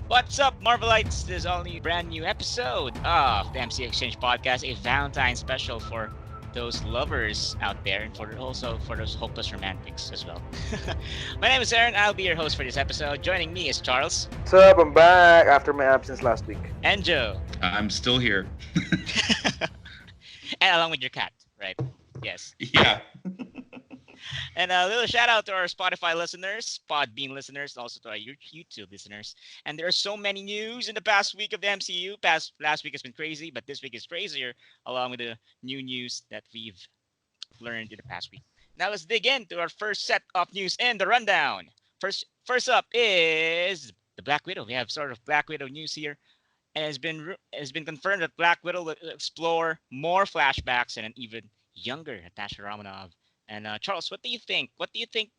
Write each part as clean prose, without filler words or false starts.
What's up, Marvelites? This is only a brand new episode of the MCUExchange podcast, a Valentine special for those lovers out there and for those hopeless romantics as well. My name is Aaron. I'll be your host for this episode. Joining me is Charles What's up? I'm back after my absence last week. and Joe, I'm still here. and along with your cat, right? Yes. Yeah. And a little shout out to our Spotify listeners, Podbean listeners, and also to our YouTube listeners. And there are so many news in the past week of the MCU. Last week has been crazy, but this week is crazier, along with the new news that we've learned in the past week. Now let's dig into our first set of news in the rundown. First up is the Black Widow. We have sort of Black Widow news here, and it's been confirmed that Black Widow will explore more flashbacks and an even younger Natasha Romanoff. And Charles, what do you think? What do you think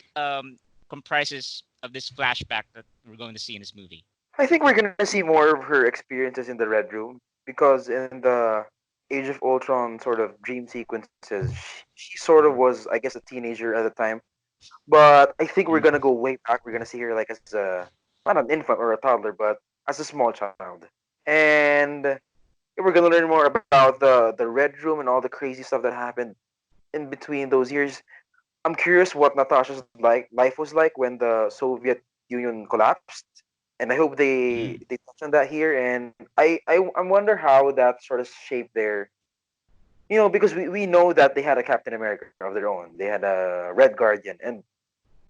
comprises of this flashback that we're going to see in this movie? I think we're gonna see more of her experiences in the Red Room because in the Age of Ultron sort of dream sequences, she sort of was, I guess, a teenager at the time. But I think we're gonna go way back. We're gonna see her like as not an infant or a toddler, but as a small child, and we're gonna learn more about the Red Room and all the crazy stuff that happened in between those years. I'm curious what Natasha's life was like when the Soviet Union collapsed, and I hope they touch on that here. And I wonder how that sort of shaped their, because we know that they had a Captain America of their own. They had a Red Guardian, and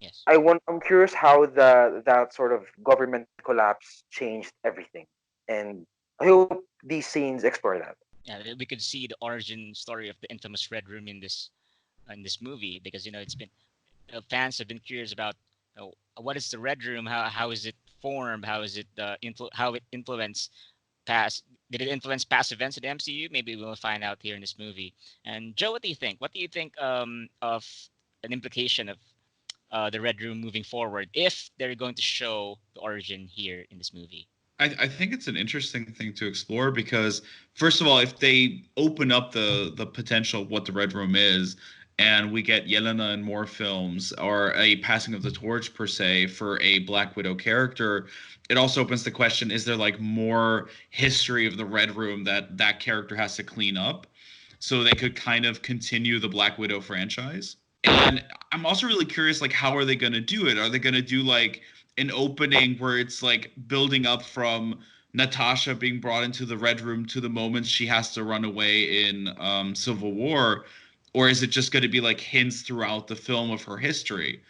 Yes. I'm curious how that sort of government collapse changed everything, and I hope these scenes explore that. Yeah, we could see the origin story of the infamous Red Room in this movie because it's been fans have been curious about what is the Red Room, how is it formed, how is it how it influenced past did it influence past events in the MCU? Maybe we'll find out here in this movie. And Joe, what do you think? What do you think of an implication of the Red Room moving forward if they're going to show the origin here in this movie? I think it's an interesting thing to explore because, first of all, if they open up the potential of what the Red Room is, and we get Yelena in more films or a passing of the torch per se for a Black Widow character, it also opens the question: is there like more history of the Red Room that character has to clean up, so they could kind of continue the Black Widow franchise? And I'm also really curious, like, how are they going to do it? Are they going to do like an opening where it's like building up from Natasha being brought into the Red Room to the moment she has to run away in Civil War? Or is it just going to be like hints throughout the film of her history?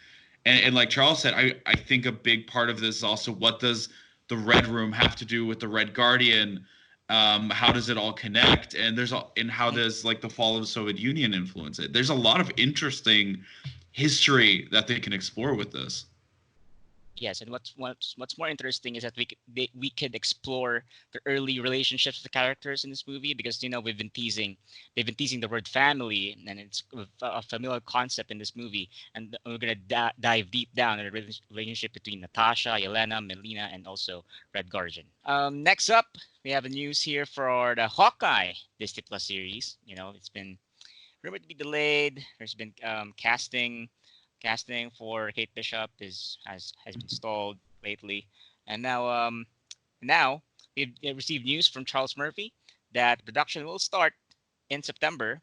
And like Charles said, I think a big part of this is also what does the Red Room have to do with the Red Guardian? How does it all connect? And how does like the fall of the Soviet Union influence it? There's a lot of interesting history that they can explore with this. Yes, and what's more interesting is that we could explore the early relationships of the characters in this movie because they've been teasing the word family, and it's a familiar concept in this movie, and we're gonna dive deep down in the relationship between Natasha, Yelena, Melina, and also Red Guardian. Next up, we have a news here for the Hawkeye Disney Plus series. It's been rumored to be delayed. There's been casting for Kate Bishop has been stalled lately, and now we've received news from Charles Murphy that production will start in September,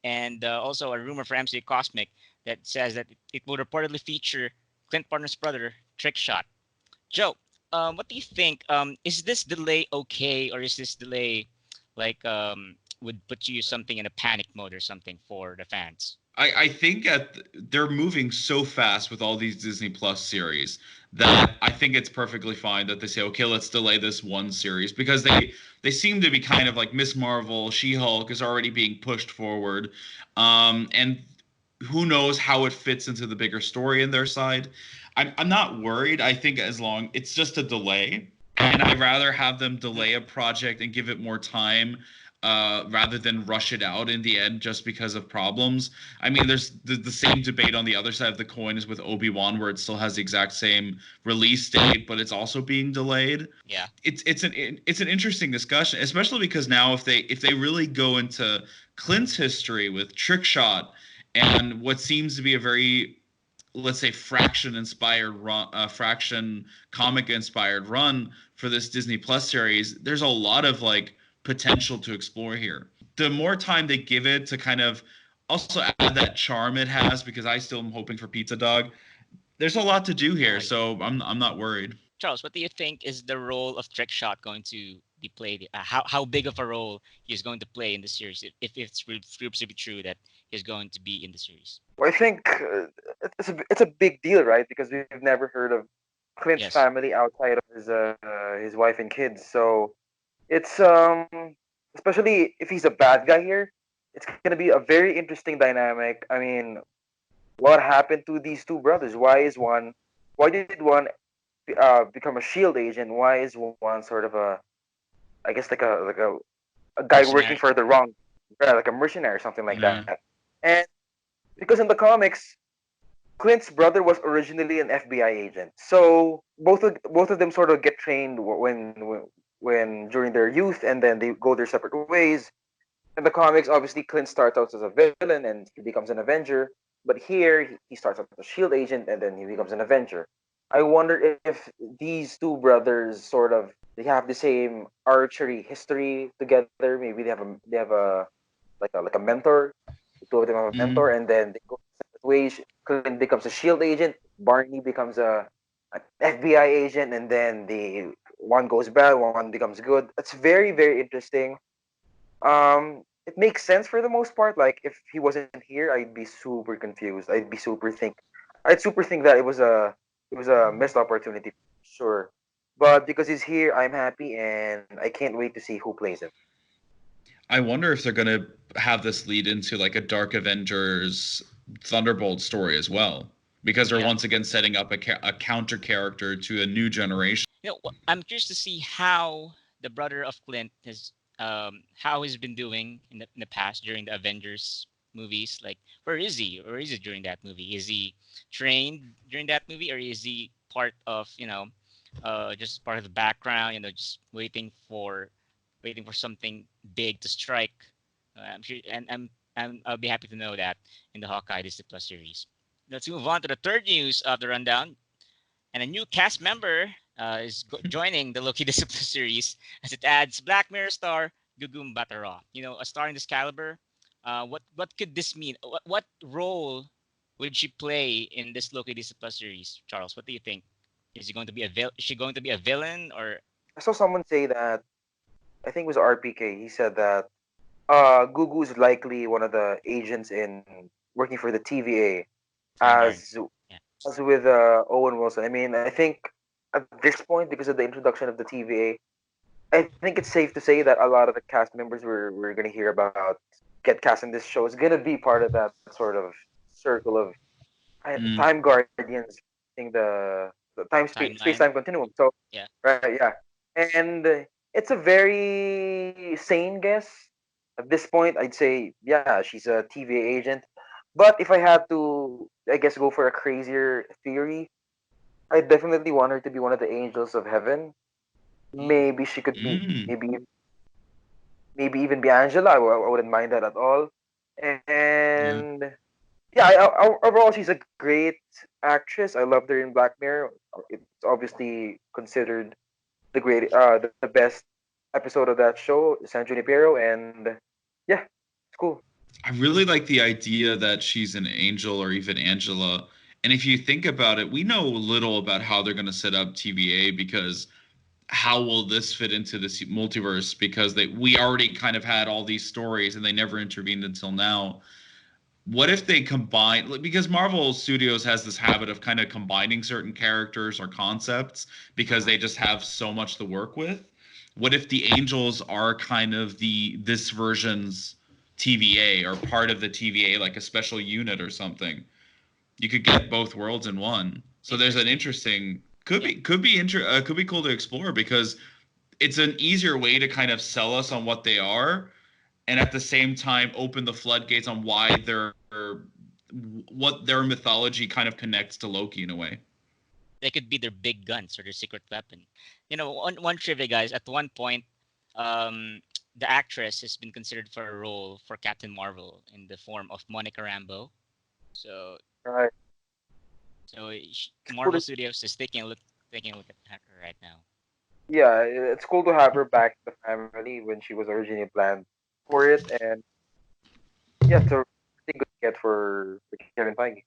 and also a rumor for MCU Cosmic that says that it will reportedly feature Clint Barton's brother, Trickshot. Joe, what do you think? Is this delay okay, or is this delay like would put you something in a panic mode or something for the fans? I think they're moving so fast with all these Disney Plus series that I think it's perfectly fine that they say, okay, let's delay this one series because they seem to be kind of like Miss Marvel, She-Hulk is already being pushed forward, and who knows how it fits into the bigger story in their side. I'm not worried. I think as long it's just a delay, and I'd rather have them delay a project and give it more time rather than rush it out in the end just because of problems. I mean, there's the same debate on the other side of the coin is with Obi-Wan, where it still has the exact same release date, but it's also being delayed. Yeah, It's an interesting discussion, especially because now if they really go into Clint's history with Trickshot and what seems to be a very let's say Fraction inspired run, Fraction comic inspired run for this Disney Plus series, there's a lot of like potential to explore here. The more time they give it to kind of also add that charm it has, because I still am hoping for Pizza Dog. There's a lot to do Oh, here, yeah. so I'm not worried. Charles, what do you think is the role of Trick Shot going to be played? How big of a role he's going to play in the series if it's proves to be true that he's going to be in the series? Well, I think it's a big deal, right? Because we've never heard of Clint's Yes. family outside of his wife and kids. So it's especially if he's a bad guy here, it's gonna be a very interesting dynamic. I mean, what happened to these two brothers? Why did one become a shield agent? Why is one sort of a, I guess a guy working Mercenary. for the wrong, yeah, like a mercenary or something like Yeah. that? And because in the comics, Clint's brother was originally an FBI agent. So both of them sort of get trained when during their youth, and then they go their separate ways. In the comics, obviously Clint starts out as a villain and he becomes an Avenger. But here he starts out as a Shield agent and then he becomes an Avenger. I wonder if these two brothers sort of they have the same archery history together. Maybe they have a like a mentor. The two of them have a mentor, Mm-hmm. and then they go separate ways. Clint becomes a Shield agent. Barney becomes a an FBI agent, and then the one goes bad, one becomes good. It's very very interesting. It makes sense for the most part. Like if he wasn't here, I'd be super confused. I'd super think that it was a missed opportunity, sure. But because he's here, I'm happy, and I can't wait to see who plays him. I wonder if they're gonna have this lead into like a Dark Avengers Thunderbolt story as well, because they're Yeah. once again setting up a counter character to a new generation. I'm curious to see how the brother of Clint has how he's been doing in the past during the Avengers movies. Like, where is he? Or is he during that movie? Is he trained during that movie, or is he part of just part of the background? Just waiting for something big to strike. I'm sure, and I'll be happy to know that in the Hawkeye Disney Plus series. Let's move on to the third news of the rundown, and a new cast member is joining the Loki Discipline series as it adds Black Mirror star Gugum Batara. A star in this caliber. What could this mean? What role would she play in this Loki Discipline series, Charles? What do you think? Is she going to be a villain or? I saw someone say that I think it was RPK. He said that Gugu is likely one of the agents in working for the TVA, Vanguard? as Yeah. as with Owen Wilson. I mean, I think at this point, because of the introduction of the TVA, I think it's safe to say that a lot of the cast members we're gonna hear about get cast in this show is gonna be part of that sort of circle of Mm, time guardians, I think the space time Timeline? continuum. So Yeah. right, yeah, and it's a very sane guess. At this point, I'd say yeah, she's a TVA agent. But if I had to, I guess, go for a crazier theory, I definitely want her to be one of the angels of heaven. Mm. Maybe she could be, mm, maybe even be Angela. I wouldn't mind that at all. yeah. And yeah, overall, she's a great actress. I loved her in Black Mirror. It's obviously considered the best episode of that show, San Junipero, and yeah, it's cool. I really like the idea that she's an angel or even Angela. And if you think about it, we know little about how they're going to set up TVA, because how will this fit into this multiverse, because we already kind of had all these stories and they never intervened until now. What if they combine, like, because Marvel Studios has this habit of kind of combining certain characters or concepts because they just have so much to work with. What if the angels are kind of the this version's TVA, or part of the TVA, like a special unit or something? You could get both worlds in one. So there's an Interesting. interesting, Yeah. could be cool to explore, because it's an easier way to kind of sell us on what they are, and at the same time open the floodgates on why they're what their mythology kind of connects to Loki in a way. They could be their big guns or their secret weapon. One trivia, guys. At one point, um, the actress has been considered for a role for Captain Marvel in the form of Monica Rambeau. So Right. So It's cool Marvel to, Studios is taking a look at her right now. yeah, it's cool to have her back in the family when she was originally planned for it, and yeah, it's a really good get for Kevin Feige.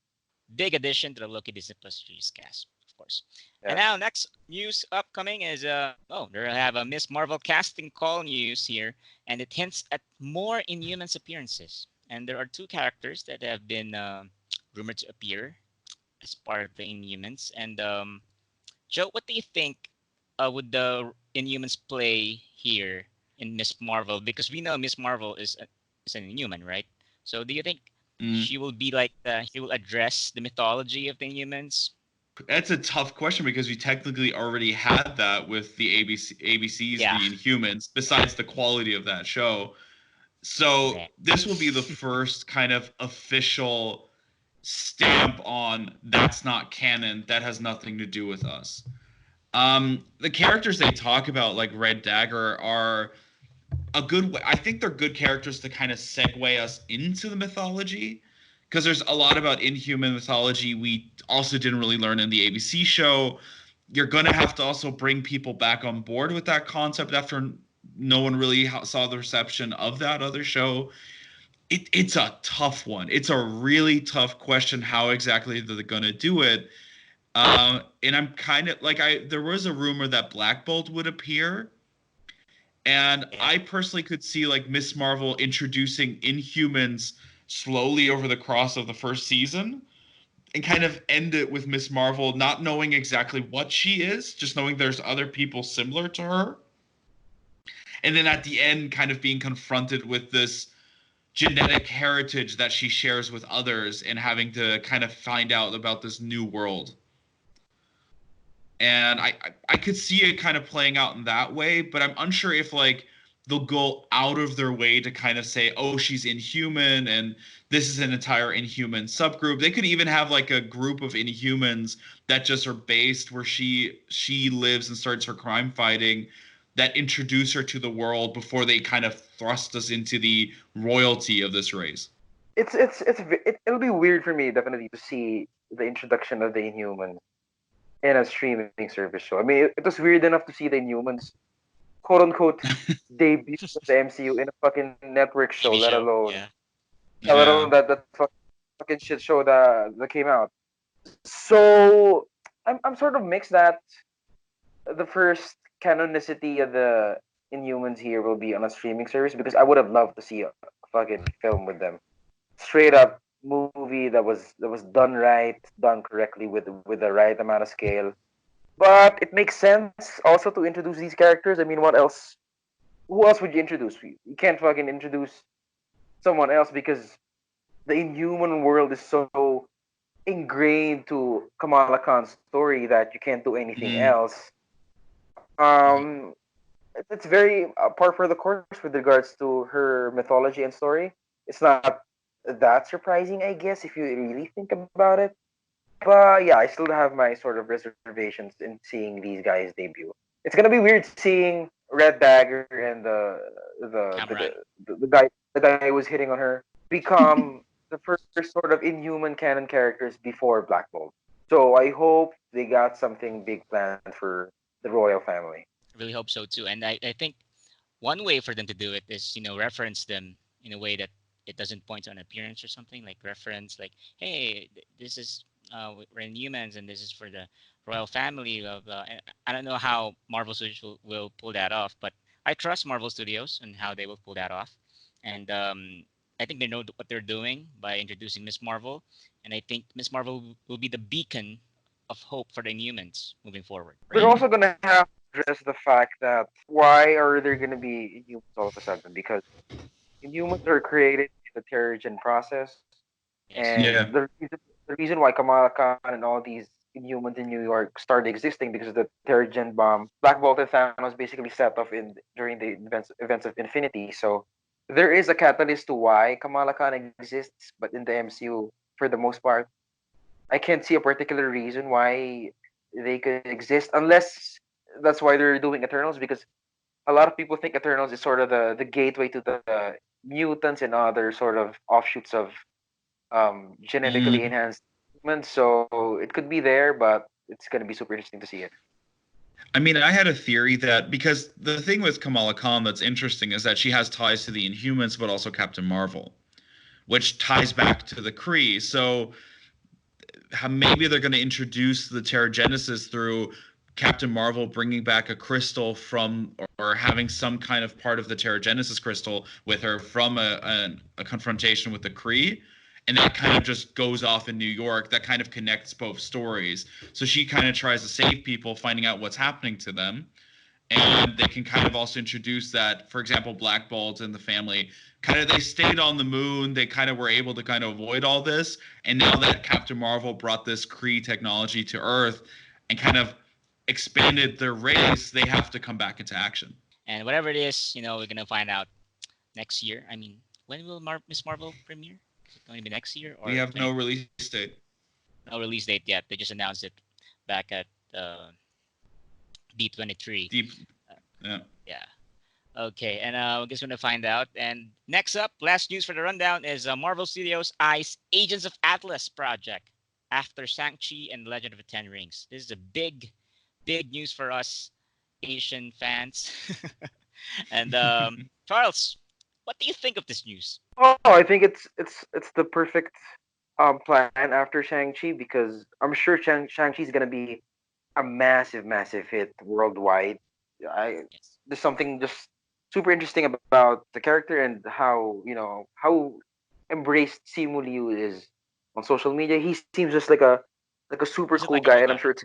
Big addition to the Loki Disney Plus series cast, of course. And Yeah, now next news upcoming is they have a Miss Marvel casting call news here, and it hints at more Inhumans appearances. And there are two characters that have been rumored to appear as part of the Inhumans. And Joe, what do you think would the Inhumans play here in Miss Marvel? Because we know Miss Marvel is an Inhuman, right? So do you think Mm. she will be like she will address the mythology of the Inhumans? That's a tough question because we technically already had that with the ABC's Yeah, The Inhumans, besides the quality of that show. So correct. this will be the first kind of official stamp on that's not canon, that has nothing to do with us. The characters they talk about, like Red Dagger, are a good way. I think they're good characters to kind of segue us into the mythology, because there's a lot about Inhuman mythology we also didn't really learn in the ABC show. You're going to have to also bring people back on board with that concept after no one really saw the reception of that other show. It's a tough one. It's a really tough question how exactly they're going to do it. And I'm kind of like, there was a rumor that Black Bolt would appear, and Yeah, I personally could see like Miss Marvel introducing Inhumans slowly over the course of the first season, and kind of end it with Miss Marvel not knowing exactly what she is, just knowing there's other people similar to her. And then at the end, kind of being confronted with this genetic heritage that she shares with others and having to kind of find out about this new world. And I could see it kind of playing out in that way, but I'm unsure if like they'll go out of their way to kind of say, oh, she's inhuman and this is an entire inhuman subgroup. They could even have like a group of inhumans that just are based where she lives and starts her crime fighting, that introduce her to the world before they kind of thrust us into the royalty of this race. it'll be weird for me definitely to see the introduction of the Inhumans in a streaming service show. I mean, it was weird enough to see the Inhumans quote unquote debut of the MCU in a fucking network show, TV show. Yeah, let Yeah. alone that fucking shit show that came out. So I'm sort of mixed that the first canonicity of the Inhumans here will be on a streaming service because I would have loved to see a fucking film with them. Straight up movie that was done right, done correctly with the right amount of scale. But it makes sense also to introduce these characters. I mean, what else? Who else would you introduce? You can't fucking introduce someone else because the Inhuman world is so ingrained to Kamala Khan's story that you can't do anything Mm. else. mhm, It's very par for the course with regards to her mythology and story. It's not that surprising, I guess, if you really think about it. But yeah, I still have my sort of reservations in seeing these guys debut. It's gonna be weird seeing Red Dagger and Cameron. the guy who was hitting on her become the first sort of inhuman canon characters before Black Bolt. So I hope they got something big planned for the royal family. I really hope so too. And I think one way for them to do it is reference them in a way that it doesn't point to an appearance or something, like reference like, hey, this is we're in humans and this is for the royal family, blah, blah. And I don't know how Marvel Studios will pull that off, but I trust Marvel Studios and how they will pull that off. And I think they know what they're doing by introducing Miss Marvel, and I think Miss Marvel will be the beacon of hope for the Inhumans moving forward, We're right? also gonna have to address the fact that why are there gonna be inhumans all of a sudden? Because inhumans are created in the Terrigen process, Yes. and Yeah. the reason why Kamala Khan and all these inhumans in New York started existing because of the Terrigen bomb. Black Bolt and Thanos basically set off in during the events of Infinity. So there is a catalyst to why Kamala Khan exists, but in the MCU, for the most part, I can't see a particular reason why they could exist unless that's why they're doing Eternals because a lot of people think Eternals is sort of the gateway to the mutants and other sort of offshoots of genetically Mm. enhanced so it could be there, but it's gonna be super interesting to see it. I mean, I had a theory that because the thing with Kamala Khan that's interesting is that she has ties to the Inhumans, but also Captain Marvel, which ties back to the Kree. So maybe they're going to introduce the Terrigenesis through Captain Marvel bringing back a crystal from, or having some kind of part of the Terrigenesis crystal with her from a confrontation with the Kree. And that kind of just goes off in New York. That kind of connects both stories. So she kind of tries to save people, finding out what's happening to them. And they can kind of also introduce that, for example, Black Bolt and the family kind of, they stayed on the moon. They kind of were able to kind of avoid all this. And now that Captain Marvel brought this Kree technology to Earth and kind of expanded their race, they have to come back into action. And whatever it is, we're gonna find out next year. I mean, when will Miss Marvel premiere? Is it going to be next year or We have no release date. no release date yet? They just announced it back at D23. Deep, yeah. Yeah. Okay, and we're just gonna find out. And next up, last news for the rundown is Marvel Studios' Ice Agents of Atlas project after Shang-Chi and Legend of the Ten Rings. This is a big news for us Asian fans. And Charles, what do you think of this news? Oh, I think it's the perfect plan after Shang-Chi, because I'm sure Shang-Chi is gonna be a massive hit worldwide. I Yes. There's something just super interesting about the character and how embraced Simu Liu is on social media. He seems just like a super He's a cool likable guy, and I'm guy. sure it's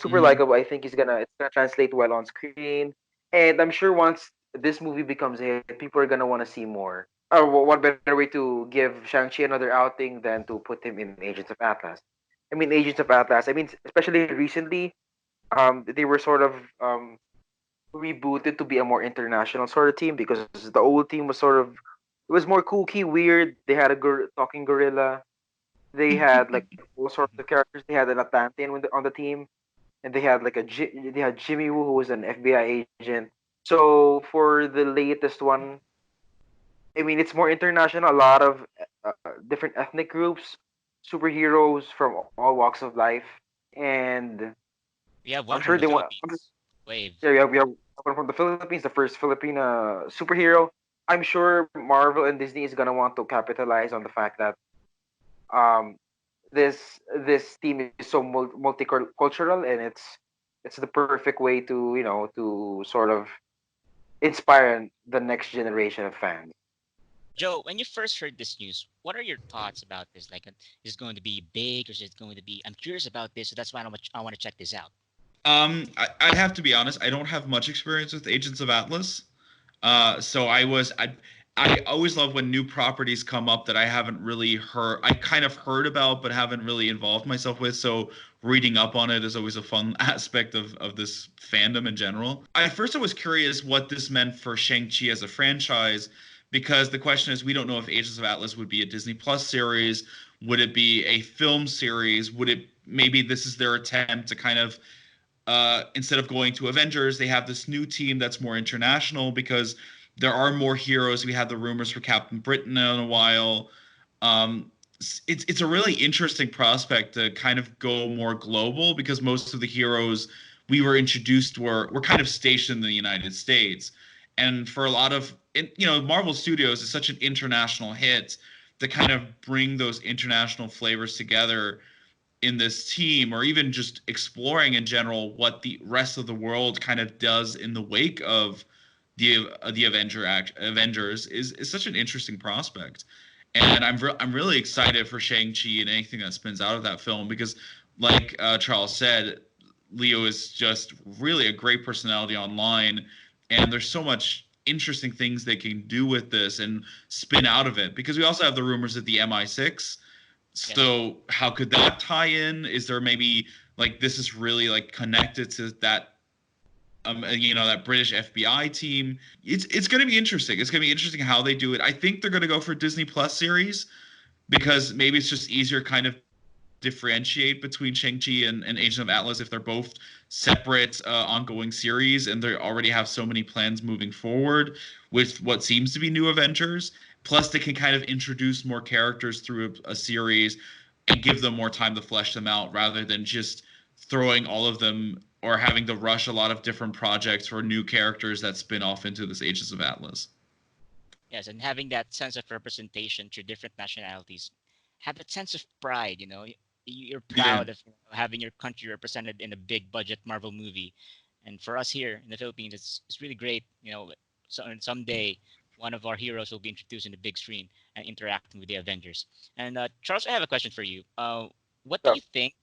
super Mhm. likable. I think it's gonna translate well on screen, and I'm sure once this movie becomes a hit, people are gonna want to see more. Or what better way to give Shang-Chi another outing than to put him in Agents of Atlas? I mean, Agents of Atlas. I mean, especially recently, they were sort of rebooted to be a more international sort of team, because the old team was sort of, it was more kooky, weird. They had a talking gorilla. They had like all sorts of characters. They had an Atlantean on the team, and they had they had Jimmy Woo, who was an FBI agent. So for the latest one, I mean, it's more international. A lot of different ethnic groups, superheroes from all walks of life, and We have I'm one from sure the they want. Philippines. Wave. Yeah, we have one from the Philippines, the first Filipina superhero. I'm sure Marvel and Disney is gonna want to capitalize on the fact that um this team is so multicultural, and it's the perfect way to to sort of inspire the next generation of fans. Joe, when you first heard this news, what are your thoughts about this? Like, is it going to be big or is it going to be? I'm curious about this, so that's why I want to check this out. I have to be honest. I don't have much experience with Agents of Atlas. So I always love when new properties come up that I haven't really heard. I kind of heard about, but haven't really involved myself with. So reading up on it is always a fun aspect of this fandom in general. At first, I was curious what this meant for Shang-Chi as a franchise, because the question is, we don't know if Agents of Atlas would be a Disney Plus series. Would it be a film series? Would it, maybe this is their attempt to kind of instead of going to Avengers, they have this new team that's more international because there are more heroes. We had the rumors for Captain Britain in a while. It's a really interesting prospect to kind of go more global, because most of the heroes we were introduced were kind of stationed in the United States, and for a lot of Marvel Studios is such an international hit to kind of bring those international flavors together in this team, or even just exploring in general what the rest of the world kind of does in the wake of the Avengers is such an interesting prospect. And I'm really excited for Shang-Chi and anything that spins out of that film, because like Charles said, Leo is just really a great personality online, and there's so much interesting things they can do with this and spin out of it, because we also have the rumors of the MI6. Yes. So how could that tie in? Is there maybe like this is really like connected to that that British FBI team? It's going to be interesting. It's going to be interesting how they do it. I think they're going to go for Disney Plus series, because maybe it's just easier kind of differentiate between Shang-Chi and Agent of Atlas if they're both separate ongoing series, and they already have so many plans moving forward with what seems to be new Avengers. Plus, they can kind of introduce more characters through a series. and give them more time to flesh them out rather than just throwing all of them or having to rush a lot of different projects for new characters that spin off into this Ages of Atlas. Yes, and having that sense of representation through different nationalities, have that sense of pride. You're Yeah. proud of having your country represented in a big budget Marvel movie, and for us here in the Philippines, it's really great. So and someday one of our heroes will be introduced in the big screen and interacting with the Avengers. And Charles, I have a question for you. What do So, you think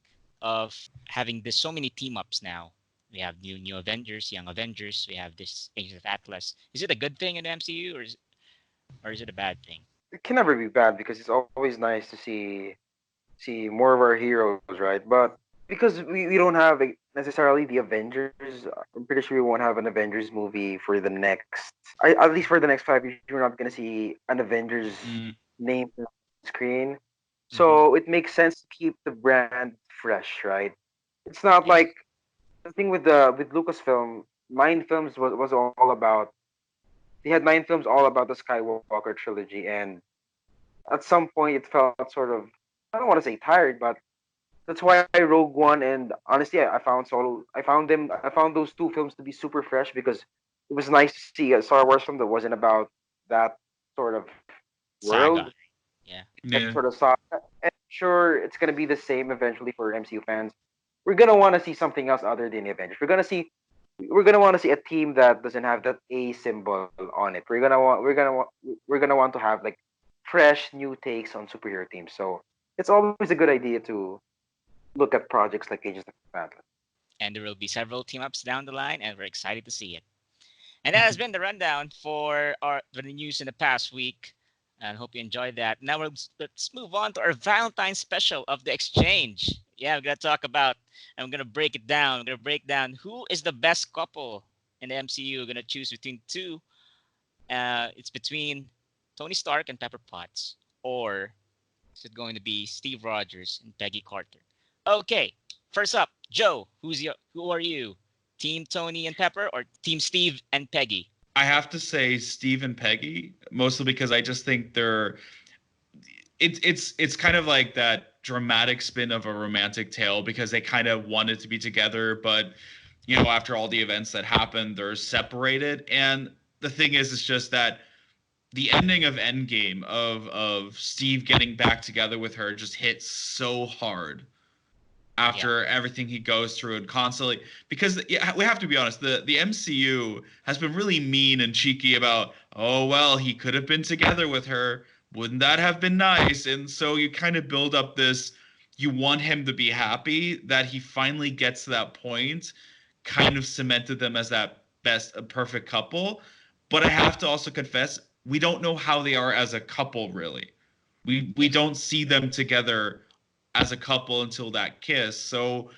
of having this so many team ups now? We have new Avengers, young Avengers. We have this Agents of Atlas. Is it a good thing in the MCU, or is it a bad thing? it can never be bad because it's always nice to see more of our heroes, right? But because we don't have necessarily the Avengers, I'm pretty sure we won't have an Avengers movie for the next, at least for the next 5 years. We're not gonna see an Avengers Mm, name on the screen. Mm-hmm. So it makes sense to keep the brand fresh, right? It's not Yes. like the thing with Lucasfilm. Nine films was all about. They had nine films all about the Skywalker trilogy, and at some point it felt sort of, I don't want to say tired, but that's why Rogue One and honestly, I found those two films to be super fresh because it was nice to see a Star Wars film that wasn't about that sort of world, Saga. Yeah. that yeah. sort of saga. And sure, it's gonna be the same eventually for MCU fans. We're gonna want to see something else other than the Avengers. We're gonna want to see a team that doesn't have that A symbol on it. We're gonna want to have like fresh new takes on superhero teams. So it's always a good idea to look at projects like Agents of Atlas. And there will be several team ups down the line, and we're excited to see it. And that has been the rundown for the news in the past week. And hope you enjoyed that. Now let's move on to our Valentine special of the exchange. Yeah, we're gonna talk about, and we're gonna break it down. We're gonna break down who is the best couple in the MCU. We're gonna choose between two. It's between Tony Stark and Pepper Potts, or is it going to be Steve Rogers and Peggy Carter? Okay, first up, Joe. Who are you? Team Tony and Pepper or Team Steve and Peggy? I have to say Steve and Peggy, mostly because I just think they're it's kind of like that dramatic spin of a romantic tale because they kind of wanted to be together, but after all the events that happened, they're separated. And the thing is, it's just that the ending of Endgame of Steve getting back together with her just hits so hard Yeah, after everything he goes through and constantly, because yeah, we have to be honest, the MCU has been really mean and cheeky about, oh well, he could have been together with her, wouldn't that have been nice? And so you kind of build up this, you want him to be happy that he finally gets to that point, kind of cemented them as that best a perfect couple. But I have to also confess, we don't know how they are as a couple really. We yes, don't see them together as a couple until that kiss. So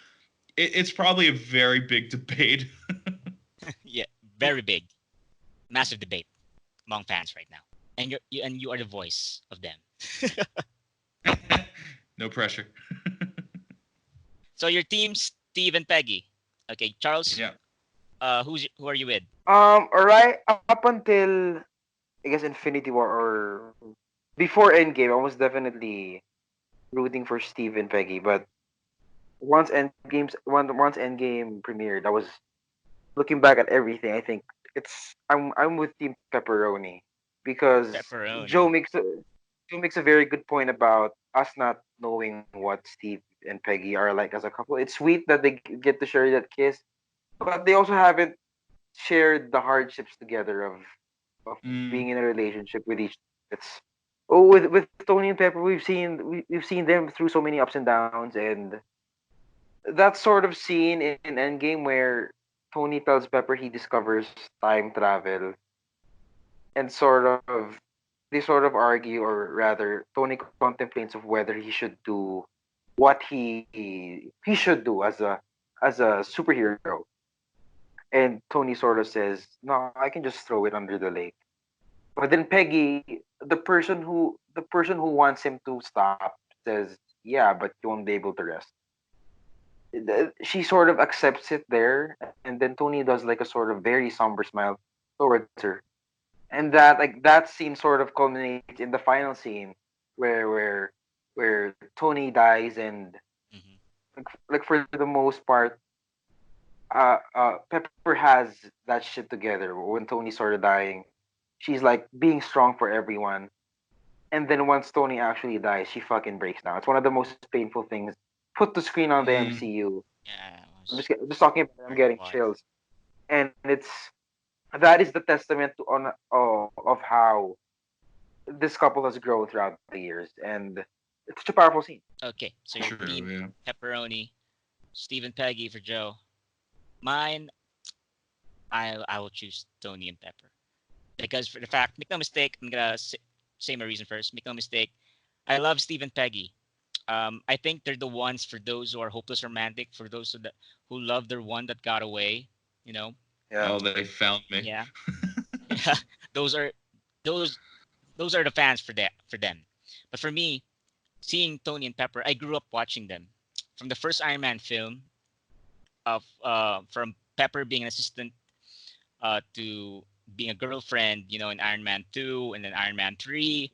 it's probably a very big debate. yeah, very big, massive debate among fans right now, and you are the voice of them. No pressure. So your team Steve and Peggy. Okay, Charles. Yeah. Who are you with? Alright, up until I guess Infinity War or before Endgame, I was definitely rooting for Steve and Peggy. But once Endgame premiered, I was looking back at everything. I think I'm with Team Pepperoni because Joe Pepperoni. makes a Joe makes a very good point about us not knowing what Steve and Peggy are like as a couple. It's sweet that they get to share that kiss, but they also haven't shared the hardships together of Mm, being in a relationship with each. It's with Tony and Pepper, we've seen them through so many ups and downs, and that sort of scene in Endgame where Tony tells Pepper he discovers time travel, and they sort of argue, or rather, Tony contemplates of whether he should do what he should do as a superhero, and Tony sort of says, "No, I can just throw it under the lake." But then Peggy, the person who wants him to stop, says, "Yeah, but you won't be able to rest." She sort of accepts it there, and then Tony does like a sort of very somber smile towards her, and that scene sort of culminates in the final scene where where Tony dies, and Hmm. like for the most part, Pepper has that shit together. When Tony's sort of dying, she's like being strong for everyone. And then once Tony actually dies, she fucking breaks down. It's one of the most painful things put to screen on the Mm, MCU. Yeah, it I'm was just talking about it, I'm very getting hard. chills. And that is the testament to on of how this couple has grown throughout the years, and it's such a powerful scene. Okay, so your true. team Yeah. pepperoni, Stephen Peggy for Joe. Mine, I will choose Tony and Pepper because for the fact, make no mistake, I'm gonna say my reason first. Make no mistake, I love Stephen Peggy. I think they're the ones for those who are hopeless romantic, for those who love their one that got away. You know, Yeah. Oh, they found me. yeah, yeah. Those are those those are the fans for them. But for me, seeing Tony and Pepper, I grew up watching them from the first Iron Man film of from Pepper being an assistant to being a girlfriend, in Iron Man 2 and then Iron Man 3.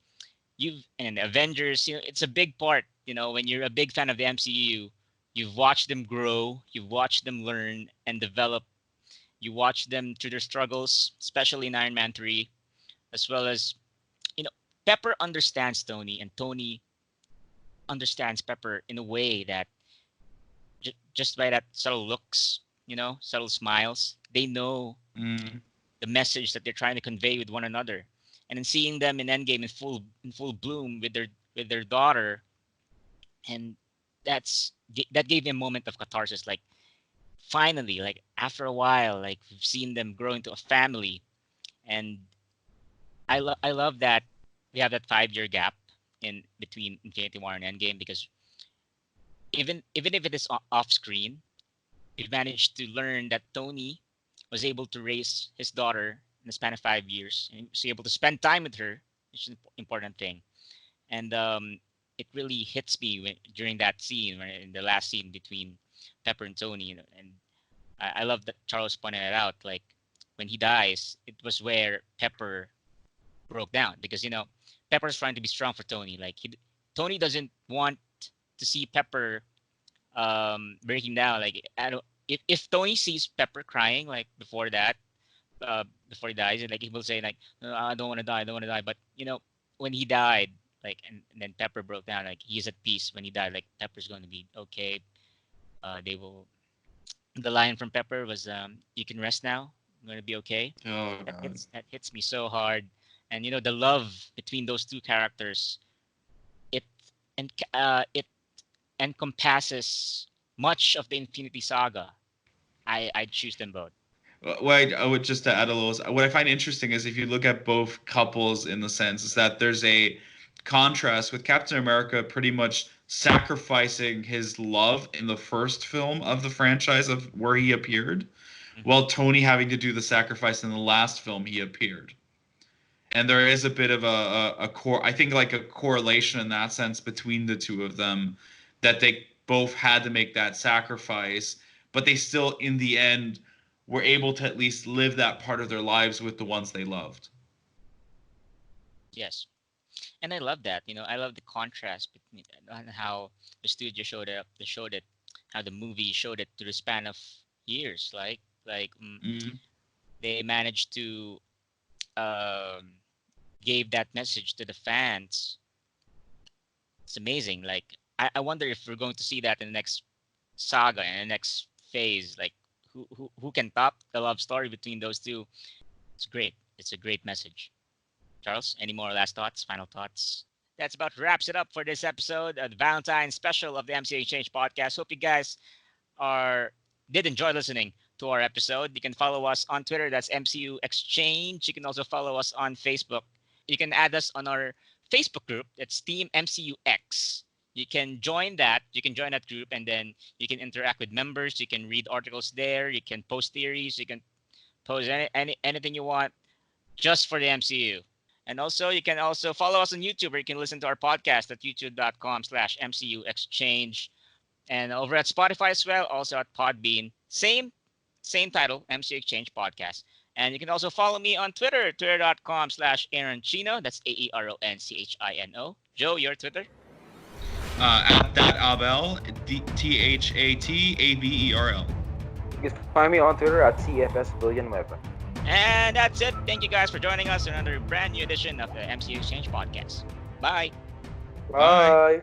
You've and the Avengers, it's a big part, when you're a big fan of the MCU, you've watched them grow, you've watched them learn and develop, you watch them through their struggles, especially in Iron Man 3, as well as, you know, Pepper understands Tony and Tony understands Pepper in a way that just by that subtle looks, subtle smiles, they know Mm, the message that they're trying to convey with one another. And then seeing them in Endgame in full bloom with their daughter, and that gave me a moment of catharsis. Like finally, like after a while, like we've seen them grow into a family, and I love that we have that 5 year gap in between Infinity War and Endgame because even if it is off screen, we managed to learn that Tony was able to raise his daughter in the span of 5 years and was able to spend time with her, which is an important thing. And it really hits me during that scene, in the last scene between Pepper and Tony. And I love that Charles pointed it out. Like when he dies, it was where Pepper broke down because Pepper's trying to be strong for Tony. Like Tony doesn't want to see Pepper breaking down. Like I don't. If Tony sees Pepper crying like before he dies, and like he will say like, "No, I don't want to die, I don't want to die." But when he died, like and then Pepper broke down. Like he's at peace when he died. Like Pepper's going to be okay. They will. The line from Pepper was, "You can rest now. I'm going to be okay." oh That god. hits me so hard, and the love between those two characters. It it encompasses much of the Infinity Saga. I'd choose them both. What I would just to add a little. What I find interesting is if you look at both couples in the sense is that there's a contrast with Captain America pretty much sacrificing his love in the first film of the franchise of where he appeared, Hmm. while Tony having to do the sacrifice in the last film he appeared. And there is a bit of a core, I think, like a correlation in that sense between the two of them, that they both had to make that sacrifice, but they still in the end were able to at least live that part of their lives with the ones they loved. Yes, and I love that. I love the contrast between on how the studio showed it, how the movie showed it through the span of years. Like Mm, they managed to um, gave that message to the fans. It's amazing. Like I wonder if we're going to see that in the next saga and the next phase. Like who can top the love story between those two? It's great. It's a great message. Charles, any more last thoughts, final thoughts? That's about wraps it up for this episode of the Valentine special of the MCUExchange podcast. Hope you guys are did enjoy listening to our episode. You can follow us on Twitter. That's MCUExchange. You can also follow us on Facebook. You can add us on our Facebook group. It's Team MCUX. You can join that. You can join that group, and then you can interact with members. You can read articles there. You can post theories. You can post anything you want just for the MCU. And also, you can also follow us on YouTube, where you can listen to our podcast at youtube.com/MCUExchange. And over at Spotify as well, also at Podbean. Same title, MC Exchange Podcast. And you can also follow me on Twitter, twitter.com/Aaron Chino. That's AERONCHINO. Joe, your Twitter? At that Abel, THATABERL. You can find me on Twitter at CFS Villanueva. And that's it. Thank you guys for joining us in another brand new edition of the MCU Exchange podcast. Bye. Bye. Bye.